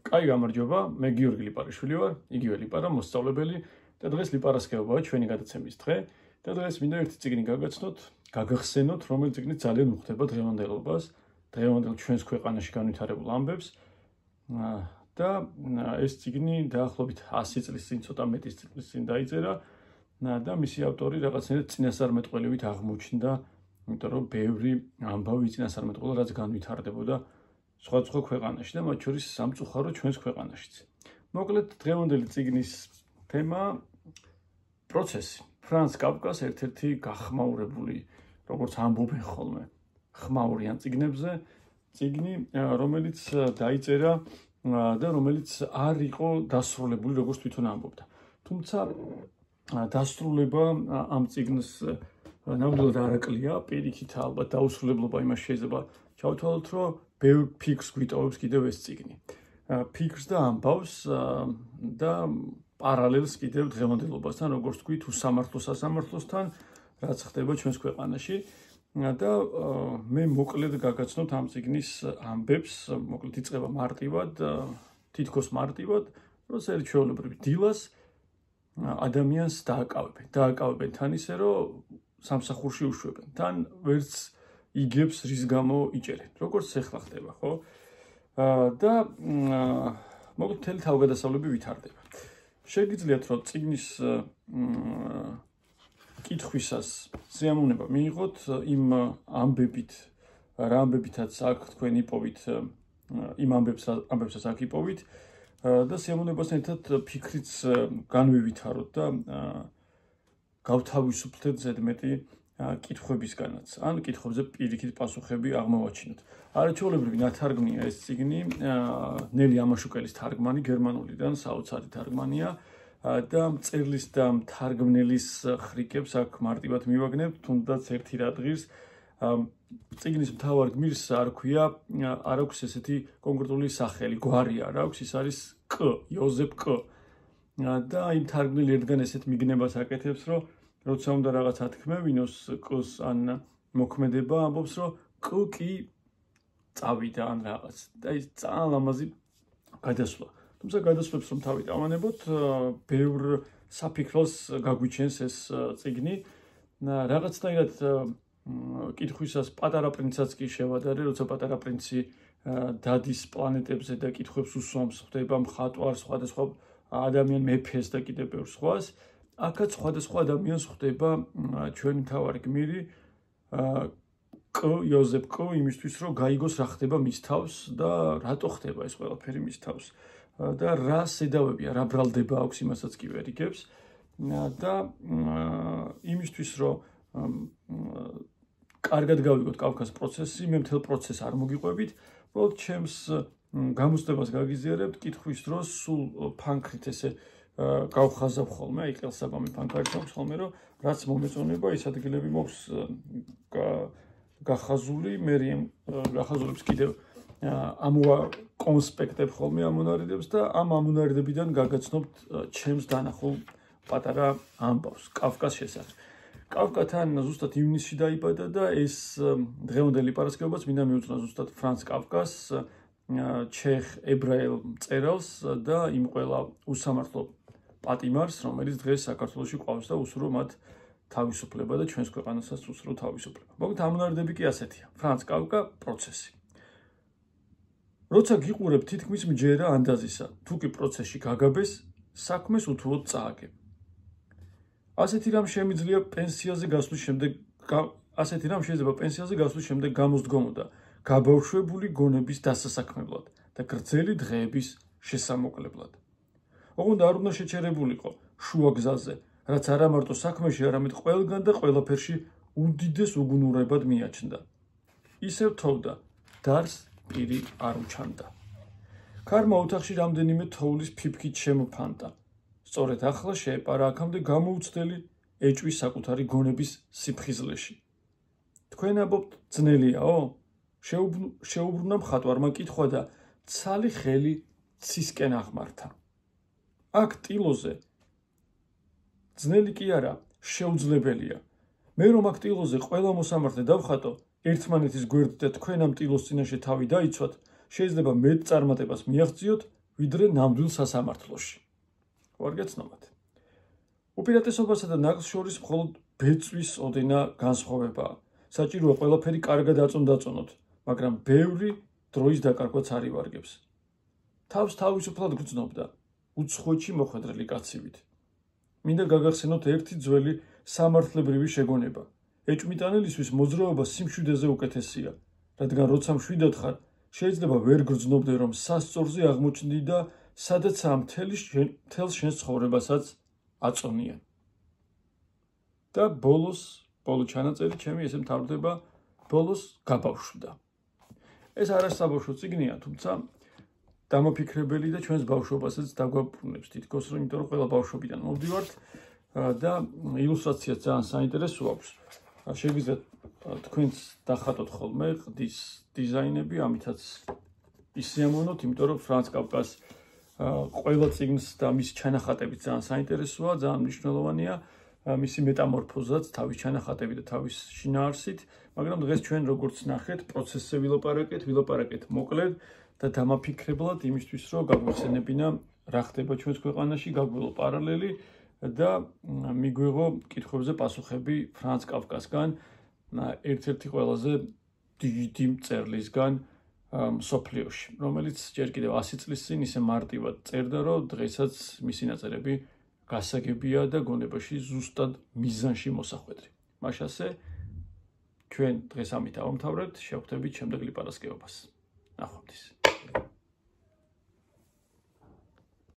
კაი გამარჯობა, მე გიორგი ლიპარაშვილი ვარ, იგივე ლიპარა მოსწავლებელი და დღეს ლიპარასკევაა ჩვენი გადაცემის დღე და დღეს მინდა ერთი წიგნი გაგაცნოთ, გაგახსენოთ, რომელიც წიგნი ძალიან უხდება დღევანდელობას, დღევანდელ ჩვენს ქვეყანაში განვითარებულ ამბებს და ეს წიგნი დაახლოებით 100 წლის წინ, ცოტა მეტი წლის წინ დაიწერა და მისი ავტორი რაღაცნაირად წინასწარმეტყველივით აღმოჩნდა, იმიტომ რომ ბევრი ამბავი წინასწარმეტყველა რაც განვითარდებოდა სხვა ქვეყანაში და მათ შორის სამწუხარო ჩვენს ქვეყანაშიც. მოკლედ დღევანდელი წიგნის თემა პროცესი. ფრანც კაფკას ერთ-ერთი გახმაურებული, როგორც ამბობენ ხოლმე, ხმაურიან წიგნებზე, წიგნი, რომელიც დაიწერა და რომელიც არ იყო დასრულებული, როგორც თვითონ ამბობდა. თუმცა დასრულება ამ წიგნს ნამდვილად არ აკლია, პირიქით ალბათ დაუსრულებლობა იმას შეიძლება ჩავთვალოთ, რომ ბევრ ფიქრს გვიტოვებს კიდევ ეს წიგნი. ფიქრს და ამბავს და პარალელს კიდევ დღევანდელობასთან, როგორც თქვით, უსამართლო-სასამართლოსთან, რაც ხდება ჩვენს ქვეყანაში და მე მოკლედ გაგაცნოთ ამ წიგნის ამბებს, მოკლედ იწყება მარტივად, თითქოს მარტივად, რომ საერთაშორისო დილას ადამიანს დააკავებენ თან ისე, რომ სამსახურში უშვებენ. თან ვერც იგებს რის გამო იჭერენ, როგორც ახლა ხდება, ხო? და მოკლედ მთელი თავგადასავლები ვითარდება. შეგიძლიათ რომ წიგნის კითხვისას სიამოვნება მიიღოთ იმ ამბებით, რა ამბებითაც აქ თქვენ იპოვით, იმ ამბებსაც აქ იპოვით და სიამოვნებასთან ერთად ფიქრიც განვივითაროთ და გავთავისუფლდეთ ზედმეტი კითხვებისგანაც, ან კითხვებზე პირიქით პასუხები აღმოვაჩინოთ. არაჩვეულებრივი ნათარგმნია ეს წიგნი, ნელი ამაშუკელის თარგმანი, გერმანულიდან საოცარი თარგმანია და მწერლის და მთარგმნელის ხრიკებს აქ მარტივად მივაგნებთ, თუნდაც ერთი რადგის წიგნის მთავარ გმირს არ ქვია, არ აქვს ესეთი კონკრეტული სახელი, გვარი არ აქვს, ის არის კ, იოზეფ კ. და იმ თარგმნელი ერთგან ესეთ მიგნებას აკეთებს, რომ როცა უნდა რაღაც ათქმევინოს კ-ს ან მოქმედება, ამბობს, რომ კ კი წავიდა ან რაღაც. და ის ძალიან ლამაზი გადასვლა. თუმცა გადასვლებს რომ თავით ავანებოთ, ბევრ საფიქროს გაგვიჩენს ეს წიგნი. რაღაცნაირად კითხვისას პატარა პრინცსაც კი შევადარე, როცა პატარა პრინცი დადის პლანეტებზე და კითხვებს უსვამს, ხდება მხატვარს, სხვადასხვა ადამიან მეფეს და კიდევ ბევრ სხვას. აქაც სხვადასხვა ადამიანს ხდება ჩვენი მთავარი გმირი კ, იოზეფ კ, იმისთვის რომ გაიგოს რა ხდება მის თავს და რატო ხდება ეს ყველაფერი მის თავს და რა სედავებია, რა ბრალდება აქვს, იმასაც კი ვერ იგებს და იმისთვის რომ კარგად გავიგოთ კაფკას პროცესი, მე მთელ პროცესს არ მოგიყვებით, უბრალოდ ჩემს გამოცდებას გაგიზიარებთ კითხვის დროს სულ ფანქრით ესე გავხაზავ ხოლმე, აი ყელსაბამი ფანქარი აქვს ხოლმე, რომ რაც მომეწონება, ის ადგილები მაქვს გახაზული, მე გახაზულებს კიდევ ამოვაკონსპექტებ ხოლმე ამონარიდებს და ამ ამონარიდებიდან გაგაცნობთ ჩემს დანახულ პატარა ამბავს კაფკას შესახებ. კაფკა თან ზუსტად ივნისში დაიბადა და ეს დღევანდელი პარასკევებაც მინდა მიუძღვნა ზუსტად ფრანც კაფკას, ჩეხ ებრაელ მწერალს და იმ ყველა უსამართლო პატიმარს, რომელიც დღეს საქართველოში ყავს და უსურო მათ თავისუფლება და ჩვენს ქვეყანასაც უსურო თავისუფლება. მოკლედ ამონარიდები კი ასეთია. ფრანც კაფკა პროცესი. როცა გიყურებ თითქმის მჯერა ანდაზისა, თუ კი პროცესში გაგაბეს, საქმეს უთუოდ წააგებ. ასეთი რამ შეიძლება პენსიაზე გასვლის შემდეგ გამოსდგომოდა გაბავშვებული გონების დასასაქმებლად და გრძელი დღეების შესამოკლებლად. ოღონდ არ უნდა შეჩერებულიყო შუა გზაზე, რაც არა მარტო საქმეში, არამედ ყველგან და ყველაფერში უდიდეს უგუნურებად მიაჩნდა. ისევ თოვდა, დარს პირი არ უჩანდა. ქარმა ოთახში რამდენიმე თოვლის ფიფქით შემოფანტა. სწორედ ახლა შეეპარა აქამდე გამოუცდელი ეჭვის საკუთარი გონების სიფხიზლეში. თქვენ ამბობთ, ძნელიაო? შეუბრუნა მხატვარმა კითხვა და ცალი ხელი ცისკენ აღმართა. აქ ტილოზე ძნელი კი არა, შეუძლებელია. მე რომ აქ ტილოზე ყველა მოსამართლე დავხატო, ერთმანეთის გვერდით და თქვენ ამ ტილოს წინაშე თავი დაიცვათ, შეიძლება მეტ წარმატებას მიაღწიოთ, ვიდრე ნამდვილ სასამართლოში. ვარ გეცნობათ. უპირატესობასა და ნაკლს შორის მხოლოდ ბეწვის ოდენა განსხვავებაა. საჭიროა ყველაფერი კარგად აწონდაწონოთ, მაგრამ ბევრი დროის დაკარგვაც არ ივარგებს. თავს თავისუფლად გრძნობდა, უცხოეთში მოხვედრილი კაცივით. მინდა გაგახსენოთ ერთი ძველი სამართლებრივი შეგონება. ეჭვმიტანელისთვის მოძრაობა სიმშვიდეზე უკეთესია, რადგან როცა მშვიდად ხარ, შეიძლება ვერ გრძნობდე, რომ სასწორზე აღმოჩნდი და სადაცაა მთელ შენს ცხოვრებასაც აწონიან. და ბოლო ჩანაწერი ჩემი ესე მთავრდება, ბოლოს გაბავშვდა. ეს არასაბავშვო წიგნია, თუმცა დამაფიქრებელი და ჩვენს ბავშვობასაც დაგვაბრუნებს თითქოს, რომ იმიტომ რომ ყველა ბავშვობიდან მოვდივართ და ილუსტრაციაც ძალიან საინტერესო აქვს. შეგვიძლია თქვენც დახატოთ ხოლმე ყდის დიზაინები, ამითაც ისიამოვნოთ, იმიტომ რომ ფრანც კაფკას ყველა წიგნს და მის ჩანახატებიც ძალიან საინტერესოა, ძალიან მნიშვნელოვანია. მისი მეტამორფოზაც, თავის ჩანახატები და თავის შინაარსით, მაგრამ დღეს ჩვენ როგორც ნახეთ, პროცესზე ვილაპარაკეთ მოკლედ და დამაფიქრებლად იმისთვის, რომ გაგვეხსენებინა რა ხდება ჩვენს ქვეყანაში, გაგვველო პარალელი და მიგვიღო კითხვებზე პასუხები ფრანც კაფკასგან, ერთ-ერთი ყველაზე დიდი მწერლისგან მსოფლიოში, რომელიც ჯერ კიდევ 100 წლის წინ ისე მარტივად წერდა, რომ დღესაც მისი ნაწერები გასაგებია და გონებაში ზუსტად მიზანში მოსახვედრი. მაშასე ჩვენ დღეს ამით ავამთავრებთ, შევხვდებით შემდეგ ლიპარასკევებას. ნახვამდის.